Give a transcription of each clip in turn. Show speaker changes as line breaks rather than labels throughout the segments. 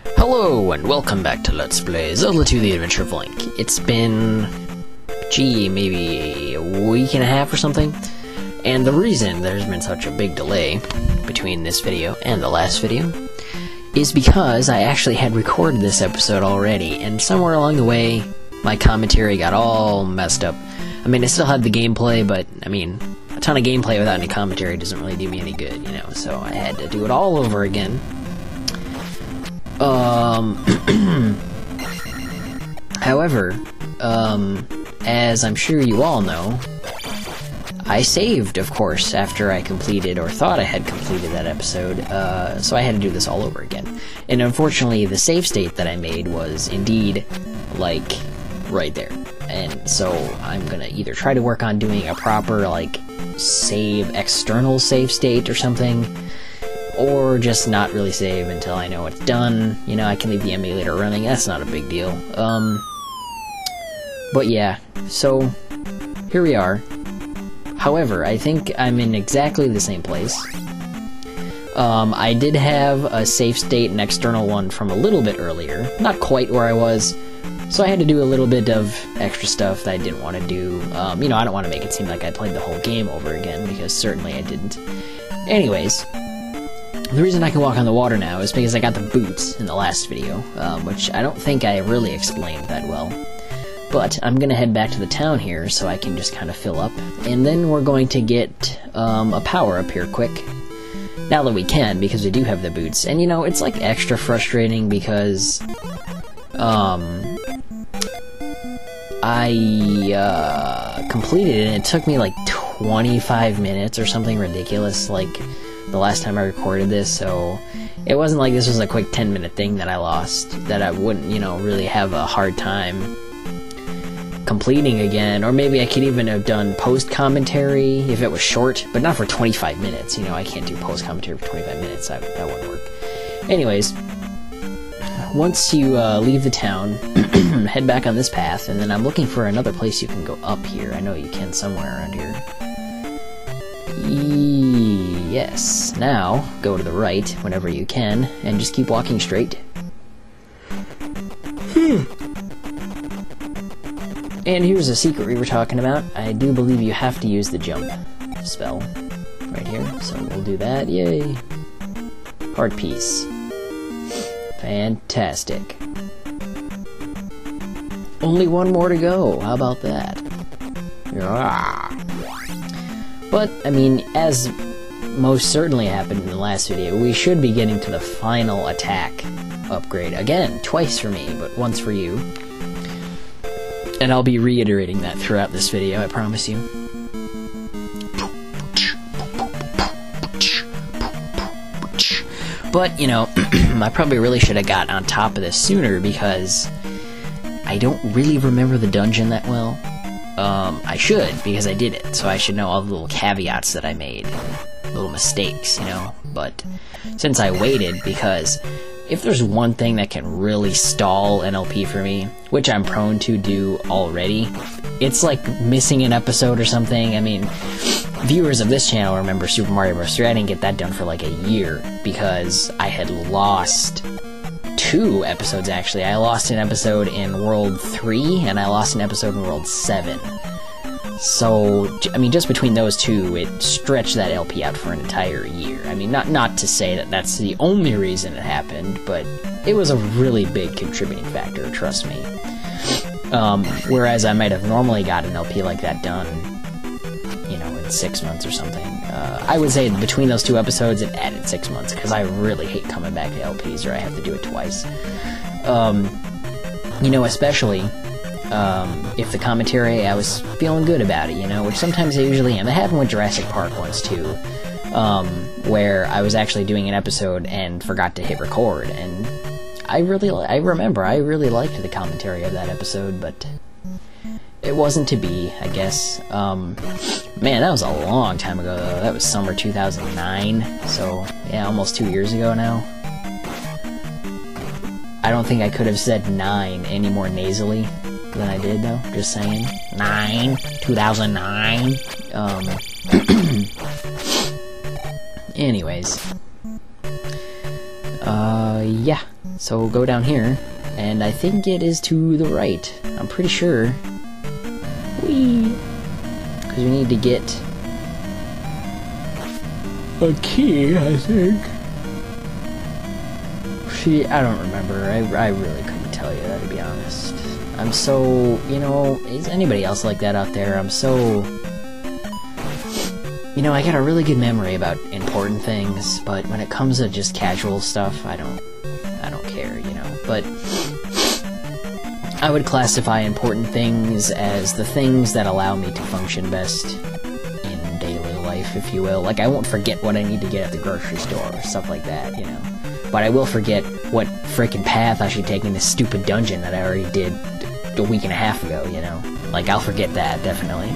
Hello, and welcome back to Let's Play Zelda 2 The Adventure of Link. It's been, maybe a week and a half or something, and the reason there's been such a big delay between this video and the last video is because I actually had recorded this episode already, and somewhere along the way, my commentary got all messed up. I mean, I still had the gameplay, but, I mean, a ton of gameplay without any commentary doesn't really do me any good, you know, so I had to do it all over again. However, as I'm sure you all know, I saved, of course, after I completed, or thought I had completed that episode, so I had to do this all over again. And unfortunately, the save state that I made was indeed, like, right there. And so I'm gonna either try to work on doing a proper, like, external save state or something, or just not really save until I know it's done. You know, I can leave the emulator running, that's not a big deal. But yeah, so here we are. However, I think I'm in exactly the same place. I did have a save state, an external one from a little bit earlier, not quite where I was, so I had to do a little bit of extra stuff that I didn't want to do. You know, I don't want to make it seem like I played the whole game over again, because certainly I didn't. Anyways, the reason I can walk on the water now is because I got the boots in the last video, which I don't think I really explained that well. But I'm gonna head back to the town here so I can just kind of fill up, and then we're going to get a power-up here quick. Now that we can, because we do have the boots. And you know, it's like extra frustrating because I completed it and it took me like 25 minutes or something ridiculous, like the last time I recorded this, so it wasn't like this was a quick 10-minute thing that I lost, that I wouldn't, you know, really have a hard time completing again. Or maybe I could even have done post-commentary if it was short, but not for 25 minutes, you know, I can't do post-commentary for 25 minutes, that wouldn't work. Anyways, once you leave the town, head back on this path, and then I'm looking for another place you can go up here. I know you can somewhere around here. Yes. Now, go to the right whenever you can, and just keep walking straight. And here's a secret we were talking about. I do believe you have to use the jump spell right here, so we'll do that. Yay! Heart piece. Fantastic. Only one more to go. How about that? Yeah. But, I mean, as most certainly happened in the last video, we should be getting to the final attack upgrade. Again, twice for me, but once for you. And I'll be reiterating that throughout this video, I promise you. But, you know, I probably really should have got on top of this sooner, because I don't really remember the dungeon that well. I should, because I did it, so I should know all the little caveats that I made, little mistakes, you know, but since I waited, because if there's one thing that can really stall an LP for me, which I'm prone to do already, it's like missing an episode or something. I mean, viewers of this channel remember Super Mario Bros. 3, I didn't get that done for like a year, because I had lost 2 episodes, actually. I lost an episode in World 3, and I lost an episode in World 7. So, I mean, just between those two, it stretched that LP out for an entire year. I mean, not to say that that's the only reason it happened, but it was a really big contributing factor, trust me. Whereas I might have normally got an LP like that done, you know, in 6 months or something. I would say between those 2 episodes, it added 6 months, because I really hate coming back to LPs, or I have to do it twice. You know, especially if the commentary, I was feeling good about it, you know, which sometimes I usually am. It happened with Jurassic Park once, too, where I was actually doing an episode and forgot to hit record, and I remember I really liked the commentary of that episode, but it wasn't to be, I guess. Man, that was a long time ago, though. That was summer 2009, so, yeah, almost 2 years ago now. I don't think I could have said 9 any more nasally than I did, though. Just saying. 2009. Anyways. Yeah. So go down here, and I think it is to the right. I'm pretty sure. Whee! Because we need to get a key, I think. See, I don't remember. I really couldn't tell you that, to be honest. I'm so, you know, is anybody else like that out there? I'm so, you know, I got a really good memory about important things, but when it comes to just casual stuff, I don't care, you know. But I would classify important things as the things that allow me to function best in daily life, if you will. Like, I won't forget what I need to get at the grocery store or stuff like that, you know. But I will forget what frickin' path I should take in this stupid dungeon that I already did a week and a half ago, you know? Like, I'll forget that, definitely.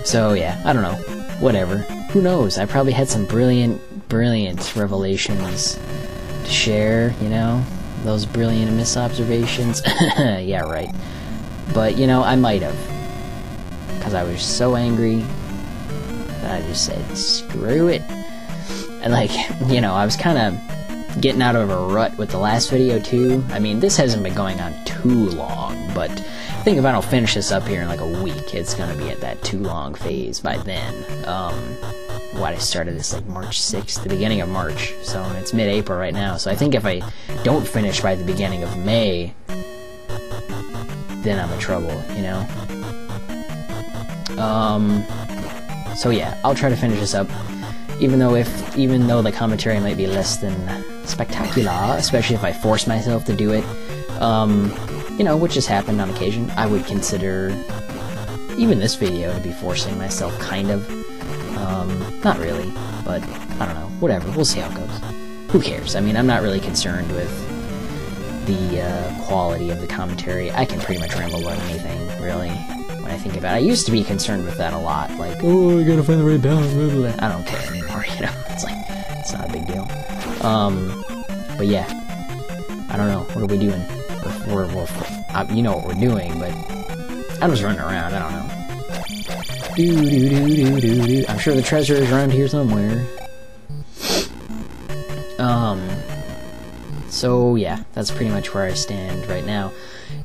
So, yeah, I don't know. Whatever. Who knows? I probably had some brilliant revelations to share, you know? Those brilliant misobservations. Yeah, right. But, you know, I might have. Because I was so angry that I just said, screw it. And, like, you know, I was kind of getting out of a rut with the last video, too. I mean, this hasn't been going on too long, but I think if I don't finish this up here in, like, a week, it's gonna be at that too long phase by then. I started this, like, March 6th, the beginning of March, so it's mid-April right now, so I think if I don't finish by the beginning of May, then I'm in trouble, you know? So yeah, I'll try to finish this up. Even though the commentary might be less than spectacular, especially if I force myself to do it, you know, which has happened on occasion, I would consider even this video to be forcing myself, kind of. Not really, but I don't know, whatever, we'll see how it goes. Who cares? I mean, I'm not really concerned with the quality of the commentary. I can pretty much ramble about anything, really. When I think about it. I used to be concerned with that a lot, like, oh, I gotta find the right balance, blah, blah, blah. I don't care anymore, you know, it's like, it's not a big deal. But yeah, I don't know, what are we doing? You know what we're doing, but I'm just running around, I don't know. I'm sure the treasure is around here somewhere. So yeah, that's pretty much where I stand right now.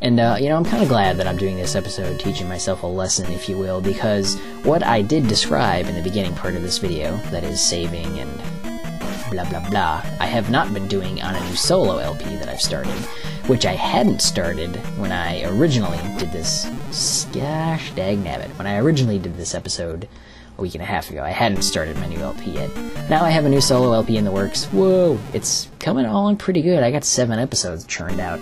And, you know, I'm kind of glad that I'm doing this episode, teaching myself a lesson, if you will, because what I did describe in the beginning part of this video, that is saving and blah blah blah, I have not been doing on a new solo LP that I've started, which I hadn't started when I originally did this, gosh dagnabbit, when I originally did this episode a week and a half ago. I hadn't started my new LP yet. Now I have a new solo LP in the works. Whoa, it's coming along pretty good. I got 7 episodes churned out.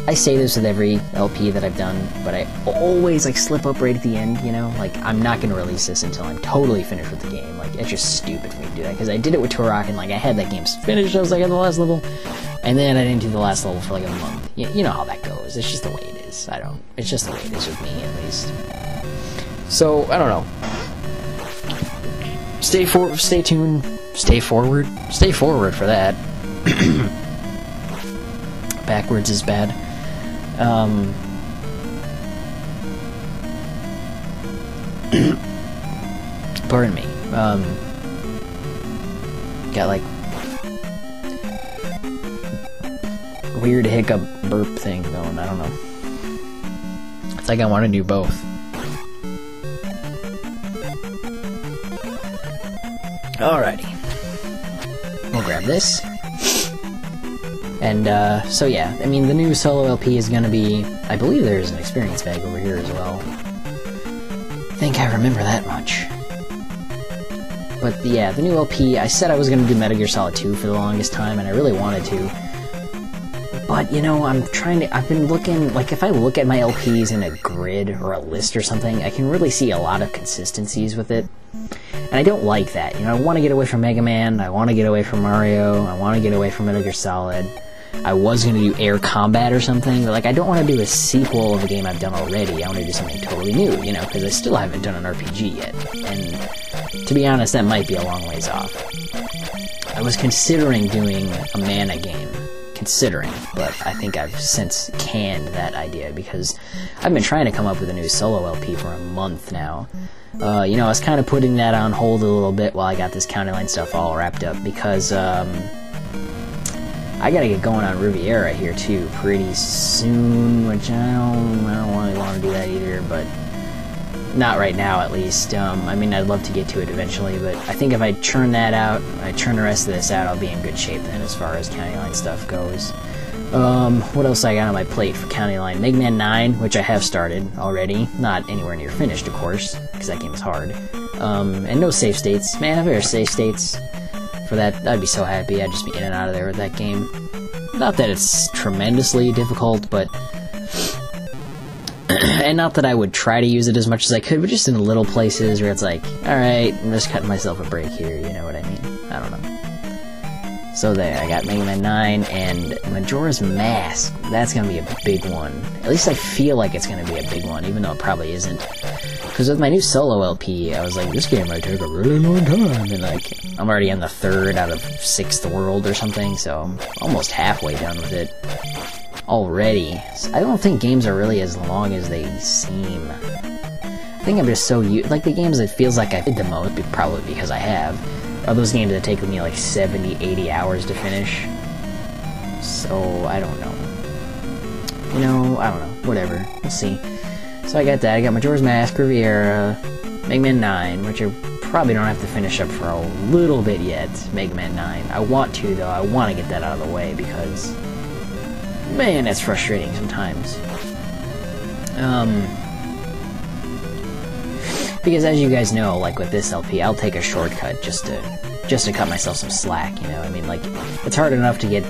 I say this with every LP that I've done, but I always, like, slip up right at the end, you know? Like, I'm not gonna release this until I'm totally finished with the game. Like, it's just stupid for me to do that, because I did it with Turok, and, like, I had that game finished, I was, like, at the last level, and then I didn't do the last level for, like, a month. You know how that goes. It's just the way it is. It's just the way it is with me, at least. So, I don't know. Stay tuned. Stay forward for that. Backwards is bad. Pardon me. Got, like, weird hiccup burp thing going, I don't know. It's like I want to do both. Alrighty. We'll grab this. And, so yeah, I mean, the new solo LP is gonna be, I believe there's an experience bag over here as well. I think I remember that much. But, yeah, the new LP, I said I was gonna do Metal Gear Solid 2 for the longest time, and I really wanted to. But, you know, I've been looking, like, if I look at my LPs in a grid or a list or something, I can really see a lot of consistencies with it. And I don't like that. You know, I want to get away from Mega Man, I want to get away from Mario, I want to get away from Metal Gear Solid. I was going to do Air Combat or something, but, like, I don't want to do a sequel of a game I've done already. I want to do something totally new, you know, because I still haven't done an RPG yet. And, to be honest, that might be a long ways off. I was considering doing a Mana game. But I think I've since canned that idea, because I've been trying to come up with a new solo LP for a month now. You know, I was kind of putting that on hold a little bit while I got this County Line stuff all wrapped up, because, I gotta get going on Riviera here too pretty soon, which I don't really want to do that either, but not right now at least. I mean, I'd love to get to it eventually, but I think if I churn that out, I churn the rest of this out, I'll be in good shape then as far as County Line stuff goes. What else I got on my plate for County Line? Mega Man 9, which I have started already. Not anywhere near finished, of course, because that game is hard. And no save states. Man, if there are save states for that, I'd be so happy. I'd just be in and out of there with that game. Not that it's tremendously difficult, but... and not that I would try to use it as much as I could, but just in little places where it's like, alright, I'm just cutting myself a break here, you know what I mean? I don't know. So there, I got Mega Man 9, and Majora's Mask. That's gonna be a big one. At least I feel like it's gonna be a big one, even though it probably isn't. Because with my new solo LP, I was like, this game might take a really long time, and like, I'm already on the 3rd out of 6th world or something, so I'm almost halfway done with it already. So I don't think games are really as long as they seem. I think I'm just so like the games that feels like I did the most, probably because I have, are those games that take me like 70, 80 hours to finish. So, I don't know. You know, I don't know. Whatever. We'll see. So I got that. I got Majora's Mask, Riviera, Mega Man 9, which I probably don't have to finish up for a little bit yet. Mega Man 9. I want to, though. I want to get that out of the way because... man, that's frustrating sometimes. Because as you guys know, like with this LP, I'll take a shortcut just to cut myself some slack, you know? I mean, like, it's hard enough to get,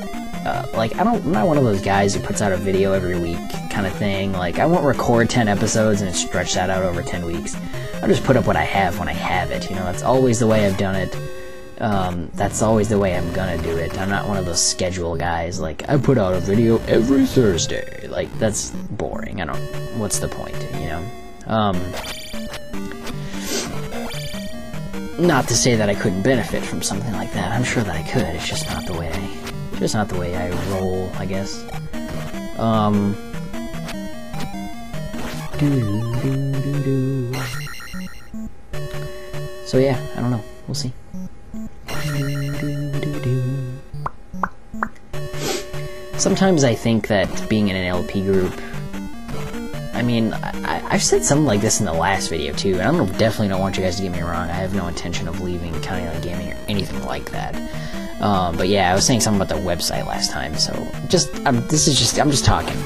like, I'm not one of those guys who puts out a video every week kind of thing. Like, I won't record 10 episodes and stretch that out over 10 weeks. I'll just put up what I have when I have it, you know? That's always the way I've done it. That's always the way I'm gonna do it. I'm not one of those schedule guys, like, I put out a video every Thursday. Like, that's boring. What's the point, you know? Not to say that I couldn't benefit from something like that. I'm sure that I could. It's just not the way I roll, I guess. So yeah, I don't know. We'll see. Sometimes I think that being in an LP group, I mean, I've said something like this in the last video too, and I definitely don't want you guys to get me wrong. I have no intention of leaving CountyLineGaming or anything like that. But yeah, I was saying something about the website last time, so I'm just talking.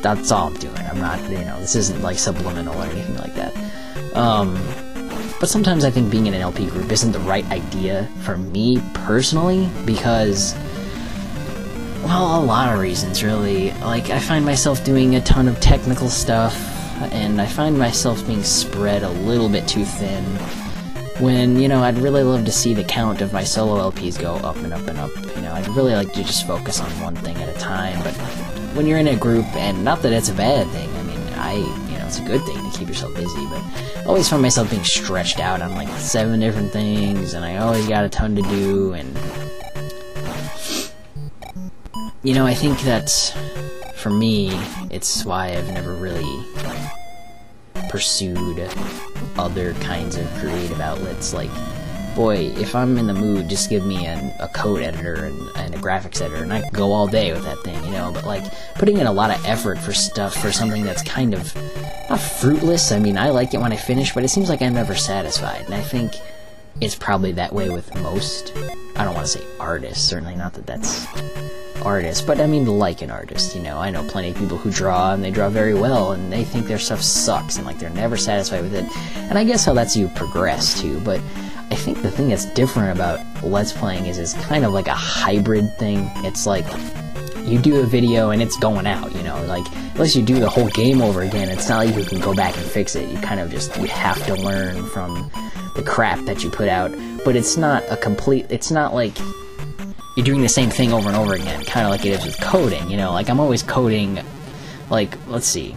That's all I'm doing. I'm not, you know, this isn't like subliminal or anything like that. But sometimes I think being in an LP group isn't the right idea for me personally, because, well, a lot of reasons, really. Like, I find myself doing a ton of technical stuff, and I find myself being spread a little bit too thin, when, you know, I'd really love to see the count of my solo LPs go up and up and up. You know, I'd really like to just focus on one thing at a time, but when you're in a group, and not that it's a bad thing, I mean, you know, it's a good thing to keep yourself busy, but I always find myself being stretched out on, like, 7 different things, and I always got a ton to do, and... you know, I think that, for me, it's why I've never really pursued other kinds of creative outlets. Like, boy, if I'm in the mood, just give me a code editor and a graphics editor, and I can go all day with that thing, you know? But, like, putting in a lot of effort for stuff, for something that's kind of, not fruitless, I mean, I like it when I finish, but it seems like I'm never satisfied, and I think it's probably that way with most, I don't want to say artists, certainly not that that's... artists, but I mean like an artist, you know. I know plenty of people who draw, and they draw very well, and they think their stuff sucks, and like they're never satisfied with it, and I guess how that's you progress too, but I think the thing that's different about Let's Playing is it's kind of like a hybrid thing. It's like, you do a video and it's going out, you know, like, unless you do the whole game over again, it's not like you can go back and fix it. You kind of just, you have to learn from the crap that you put out, but it's not a complete, it's not like you're doing the same thing over and over again, kind of like it is with coding, you know, like, I'm always coding, like, let's see,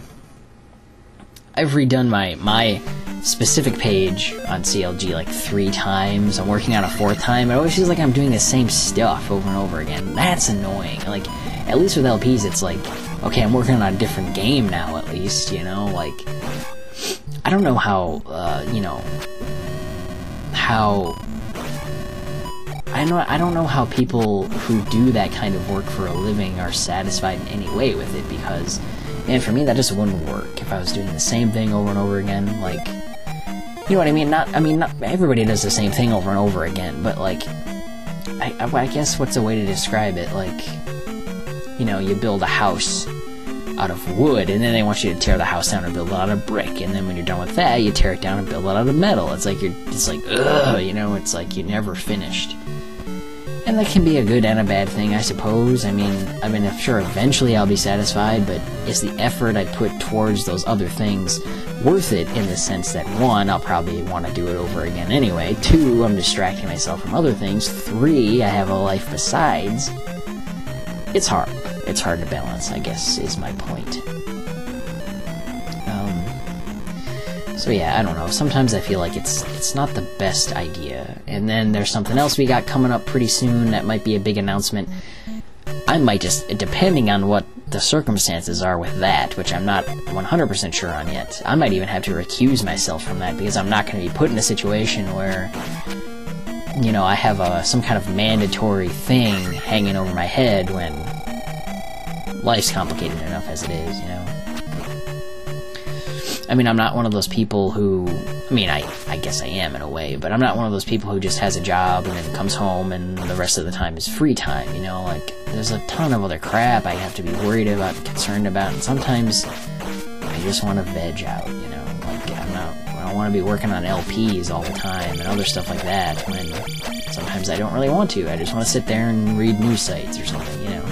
I've redone my specific page on CLG like 3 times, I'm working on a 4th time, it always feels like I'm doing the same stuff over and over again. That's annoying. Like, at least with LPs, it's like, okay, I'm working on a different game now, at least, you know, like, I don't know how, you know, how I don't know how people who do that kind of work for a living are satisfied in any way with it, because, man, for me that just wouldn't work if I was doing the same thing over and over again. Like, you know what I mean? Not everybody does the same thing over and over again, but like, I guess what's a way to describe it? Like, you know, you build a house out of wood, and then they want you to tear the house down and build it out of brick, and then when you're done with that, you tear it down and build it out of metal. It's like ugh, you know, it's like you never finished. And that can be a good and a bad thing, I suppose. I mean, I'm sure eventually I'll be satisfied, but is the effort I put towards those other things worth it, in the sense that, 1, I'll probably want to do it over again anyway, 2, I'm distracting myself from other things, 3, I have a life besides. It's hard. It's hard to balance, I guess, is my point. So yeah, I don't know. Sometimes I feel like it's not the best idea. And then there's something else we got coming up pretty soon that might be a big announcement. I might just, depending on what the circumstances are with that, which I'm not 100% sure on yet, I might even have to recuse myself from that, because I'm not going to be put in a situation where, you know, I have some kind of mandatory thing hanging over my head when life's complicated enough as it is, you know. I mean, I'm not one of those people who, I mean, I guess I am in a way, but I'm not one of those people who just has a job and then comes home and the rest of the time is free time, you know. Like, there's a ton of other crap I have to be worried about, concerned about, and sometimes I just want to veg out, you know. Like, I don't want to be working on LPs all the time and other stuff like that, when sometimes I don't really want to. I just want to sit there and read news sites or something, you know.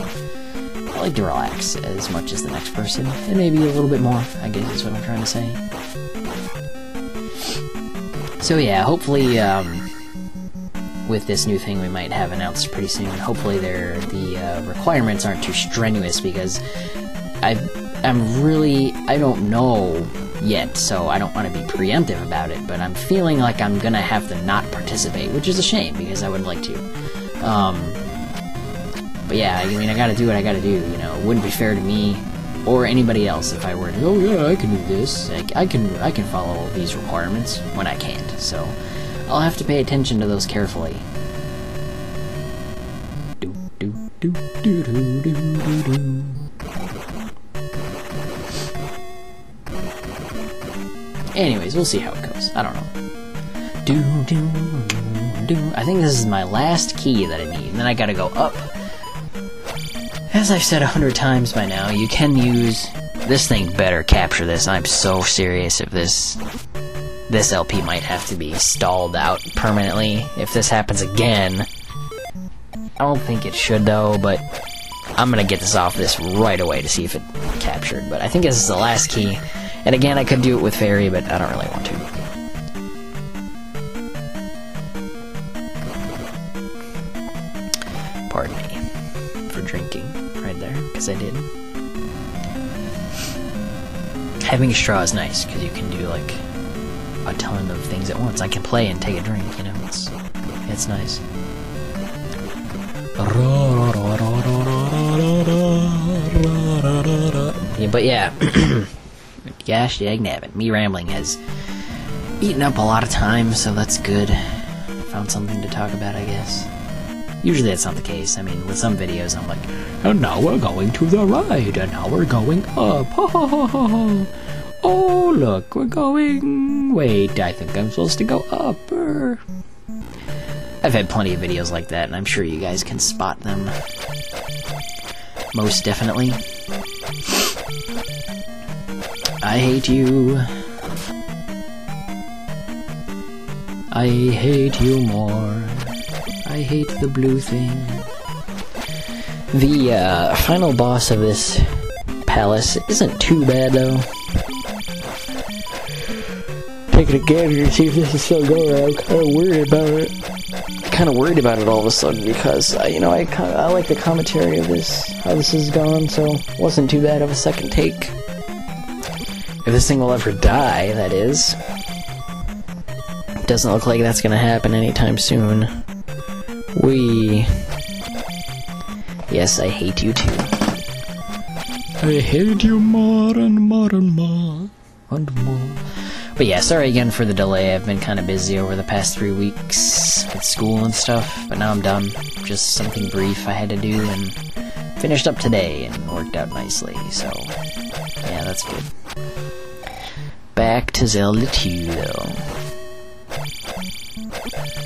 I like to relax as much as the next person, and maybe a little bit more, I guess is what I'm trying to say. So yeah, hopefully, with this new thing we might have announced pretty soon, hopefully the requirements aren't too strenuous, because I don't know yet, so I don't want to be preemptive about it, but I'm feeling like I'm gonna have to not participate, which is a shame, because I would like to. But yeah, I mean, I gotta do what I gotta do, you know. It wouldn't be fair to me or anybody else if I were to, oh yeah, I can do this. Like, I can follow these requirements when I can't, so I'll have to pay attention to those carefully. Anyways, we'll see how it goes. I don't know. I think this is my last key that I need, and then I gotta go up. As I've said 100 times by now, you can use... This thing better capture this. I'm so serious if this LP might have to be stalled out permanently if this happens again. I don't think it should, though, but I'm gonna get this off this right away to see if it captured. But I think this is the last key. And again, I could do it with Fairy, but I don't really want to. Pardon me for drinking right there, because I did. Having a straw is nice, because you can do, like, a ton of things at once. I can play and take a drink, you know, it's nice. Yeah, but yeah, gosh dang nabbit, me rambling has eaten up a lot of time, so that's good. Found something to talk about, I guess. Usually that's not the case. I mean, with some videos I'm like, and now we're going to the right, and now we're going up, ha ha ha ha ha. Oh look, we're going... Wait, I think I'm supposed to go up. I've had plenty of videos like that, and I'm sure you guys can spot them. Most definitely. I hate you. I hate you more. I hate the blue thing. The final boss of this palace isn't too bad, though. Take it again and see if this is still going. I'm kind of worried about it. Kind of worried about it all of a sudden, because you know, I like the commentary of this, how this has gone, so it wasn't too bad of a second take. If this thing will ever die, that is. It doesn't look like that's gonna happen anytime soon. Yes, I hate you too. I hate you more and more and more and more. But yeah, sorry again for the delay. I've been kind of busy over the past 3 weeks with school and stuff, but now I'm done. Just something brief I had to do, and finished up today, and worked out nicely, so yeah, that's good. Back to Zelda 2, though.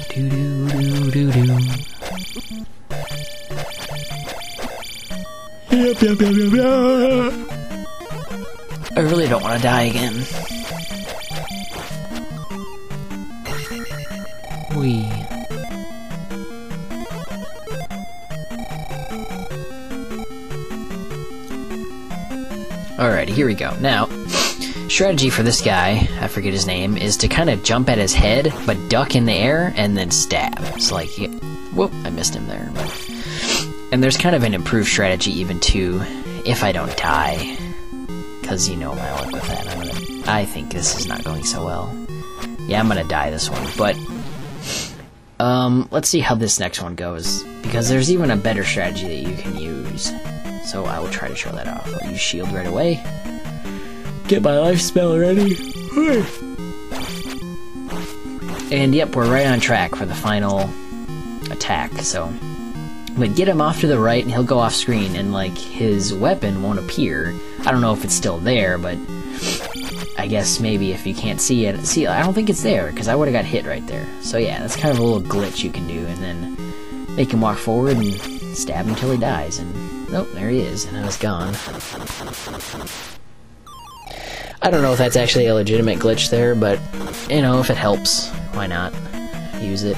Do-do-do-do-do. I really don't want to die again. Wee. Alright, here we go. Now, strategy for this guy, I forget his name, is to kind of jump at his head, but duck in the air, and then stab. So like, whoop, I missed him there. And there's kind of an improved strategy even too, if I don't die. Because you know my luck with that. I think this is not going so well. Yeah, I'm gonna die this one, but let's see how this next one goes, because there's even a better strategy that you can use. So I will try to show that off. I'll use shield right away. Get my life spell ready. And yep, we're right on track for the final attack, so... But get him off to the right and he'll go off screen, and like, his weapon won't appear. I don't know if it's still there, but I guess maybe if you can't see it... See, I don't think it's there, because I would have got hit right there. So yeah, that's kind of a little glitch you can do, and then make him walk forward and stab him until he dies, and... Nope, there he is, and now he's gone. I don't know if that's actually a legitimate glitch there, but, you know, if it helps, why not use it?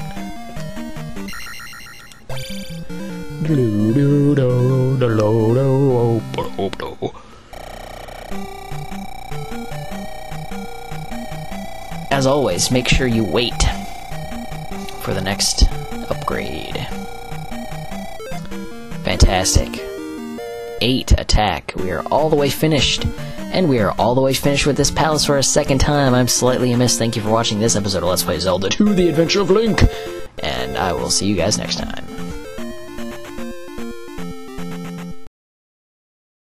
As always, make sure you wait for the next upgrade. Fantastic. 8 attack. We are all the way finished. And we are all the way finished with this palace for a second time. I'm SlightlyAmiss. Thank you for watching this episode of Let's Play Zelda 2: The Adventure of Link. And I will see you guys next time.